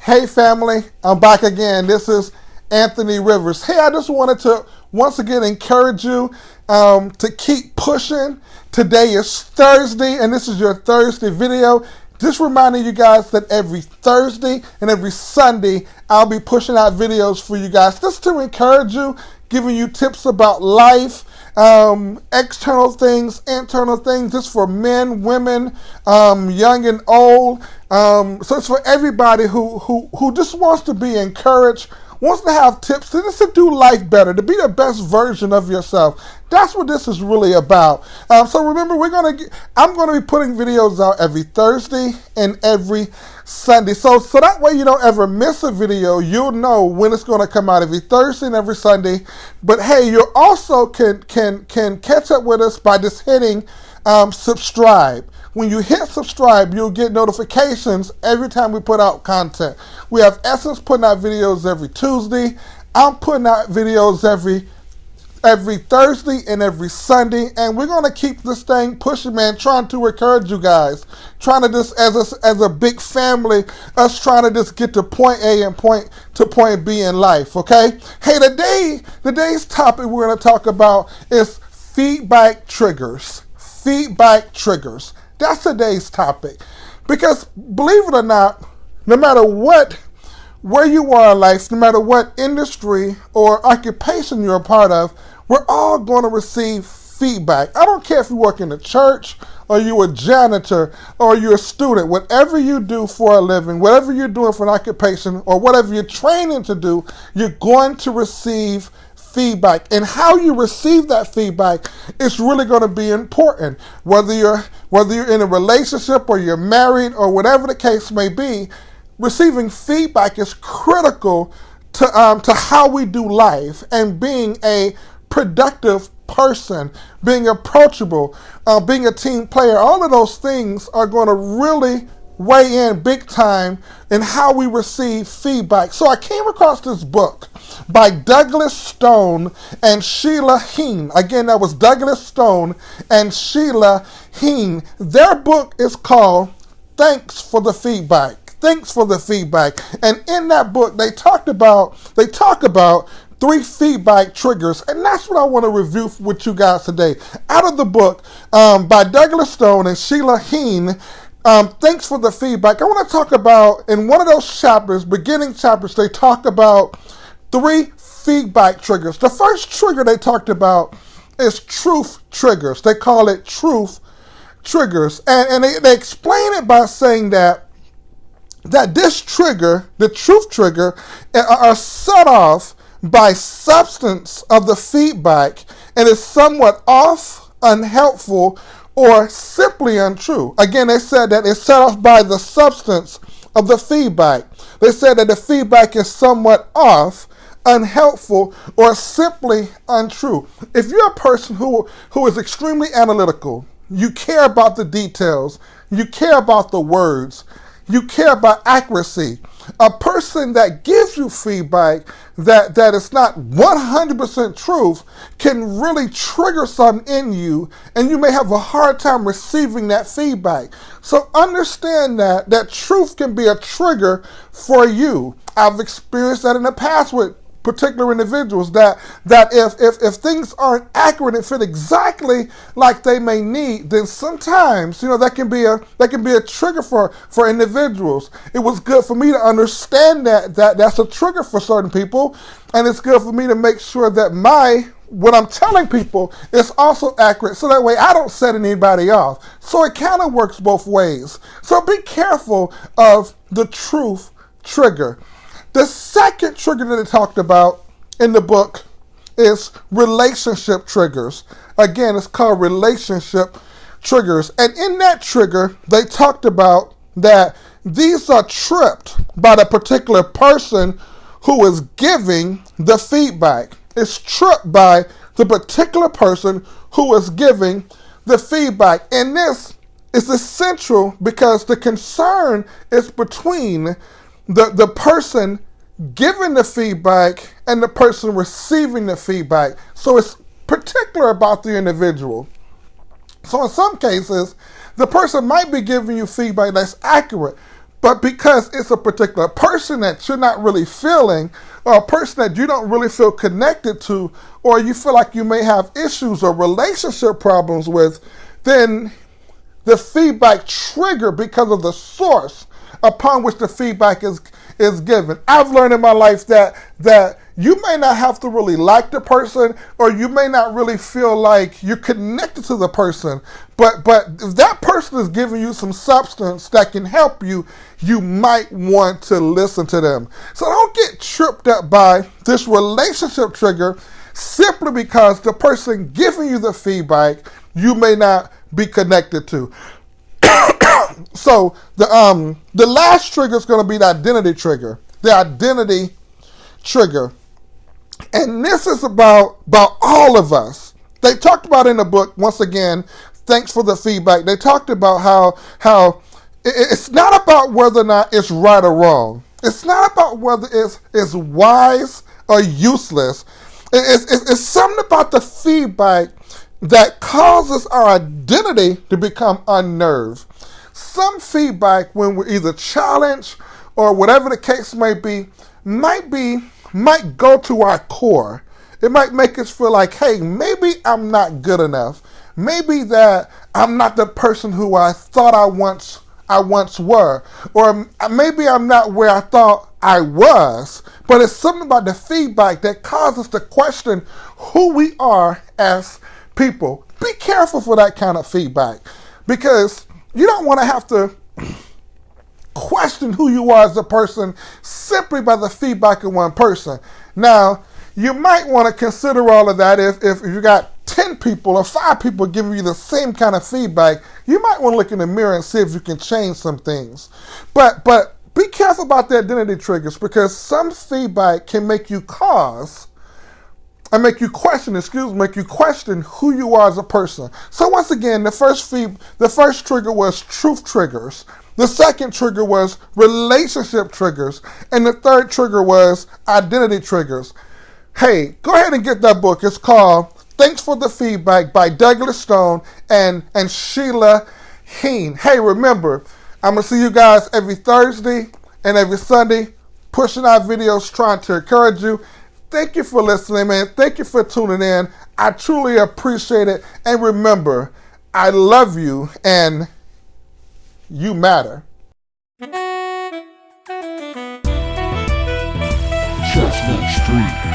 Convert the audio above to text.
Hey family, I'm back again. This is Anthony Rivers. Hey, I just wanted to once again encourage you to keep pushing. Today is Thursday, and this is your Thursday video. Just reminding you guys that every Thursday and every Sunday, I'll be pushing out videos for you guys just to encourage you, giving you tips about life, external things, internal things, just for men, women, young and old. So it's for everybody who just wants to be encouraged, wants to have tips just to do life better, to be the best version of yourself. That's what this is really about. So remember, I'm gonna be putting videos out every Thursday and every Sunday. So that way you don't ever miss a video. You'll know when it's gonna come out every Thursday and every Sunday. But hey, you also can catch up with us by just hitting subscribe. When you hit subscribe, you'll get notifications every time we put out content. We have Essence putting out videos every Tuesday. I'm putting out videos every Thursday and every Sunday, and we're gonna keep this thing pushing, man. Trying to encourage you guys, trying to just as a big family, us trying to just get to point A and point B in life. Okay. Hey, today's topic we're gonna talk about is feedback triggers. Feedback triggers. That's today's topic. Because believe it or not, no matter where you are in life, no matter what industry or occupation you're a part of, we're all going to receive feedback. I don't care if you work in the church or you're a janitor or you're a student. Whatever you do for a living, whatever you're doing for an occupation, or whatever you're training to do, you're going to receive feedback. And how you receive that feedback is really going to be important. Whether you're in a relationship or you're married or whatever the case may be, receiving feedback is critical to how we do life, and being a productive person, being approachable, being a team player. All of those things are going to really weigh in big time in how we receive feedback. So I came across this book by Douglas Stone and Sheila Heen. Again, that was Douglas Stone and Sheila Heen. Their book is called Thanks for the Feedback. Thanks for the feedback. And in that book, they talk about 3 feedback triggers, and that's what I want to review with you guys today. Out of the book by Douglas Stone and Sheila Heen, Thanks for the Feedback. I want to talk about, in one of those chapters, beginning chapters, they talk about 3 feedback triggers. The first trigger they talked about is truth triggers. They call it truth triggers. And they explain it by saying that this trigger, the truth trigger, are set off by substance of the feedback and is somewhat off, unhelpful, or simply untrue. Again, they said that it's set off by the substance of the feedback. They said that the feedback is somewhat off, unhelpful, or simply untrue. If you're a person who is extremely analytical, you care about the details, you care about the words, you care about accuracy, a person that gives you feedback that is not 100% truth can really trigger something in you, and you may have a hard time receiving that feedback. So understand that truth can be a trigger for you. I've experienced that in the past with particular individuals, that if things aren't accurate and fit exactly like they may need, then sometimes that can be a trigger for individuals. It was good for me to understand that that's a trigger for certain people, and it's good for me to make sure that what I'm telling people is also accurate, so that way I don't set anybody off. So it kind of works both ways. So be careful of the truth trigger. The second trigger that they talked about in the book is relationship triggers. Again, it's called relationship triggers. And in that trigger, they talked about that these are tripped by the particular person who is giving the feedback. It's tripped by the particular person who is giving the feedback. And this is essential because the concern is between the person giving the feedback and the person receiving the feedback. So it's particular about the individual. So in some cases, the person might be giving you feedback that's accurate, But because it's a particular person that you're not really feeling, or a person that you don't really feel connected to, or you feel like you may have issues or relationship problems with, then the feedback trigger because of the source upon which the feedback is given. I've learned in my life that you may not have to really like the person, or you may not really feel like you're connected to the person, but if that person is giving you some substance that can help you, you might want to listen to them. So don't get tripped up by this relationship trigger simply because the person giving you the feedback you may not be connected to. So the last trigger is going to be the identity trigger. The identity trigger. And this is about all of us. They talked about in the book, once again, thanks for the feedback. They talked about how it's not about whether or not it's right or wrong. It's not about whether it's wise or useless. It's something about the feedback that causes our identity to become unnerved. Some feedback, when we're either challenged or whatever the case may be, might go to our core. It might make us feel like, hey, maybe I'm not good enough. Maybe that I'm not the person who I thought I once were. Or maybe I'm not where I thought I was. But it's something about the feedback that causes us to question who we are as people. Be careful for that kind of feedback, because you don't want to have to question who you are as a person simply by the feedback of one person. Now, you might want to consider all of that if you got 10 people or 5 people giving you the same kind of feedback. You might want to look in the mirror and see if you can change some things. But be careful about the identity triggers, because some feedback can make you make you question who you are as a person. So once again, the first trigger was truth triggers. The second trigger was relationship triggers. And the third trigger was identity triggers. Hey, go ahead and get that book. It's called Thanks for the Feedback by Douglas Stone and Sheila Heen. Hey, remember, I'm going to see you guys every Thursday and every Sunday, pushing out videos, trying to encourage you. Thank you for listening, man. Thank you for tuning in. I truly appreciate it. And remember, I love you and you matter. Chestnut Street.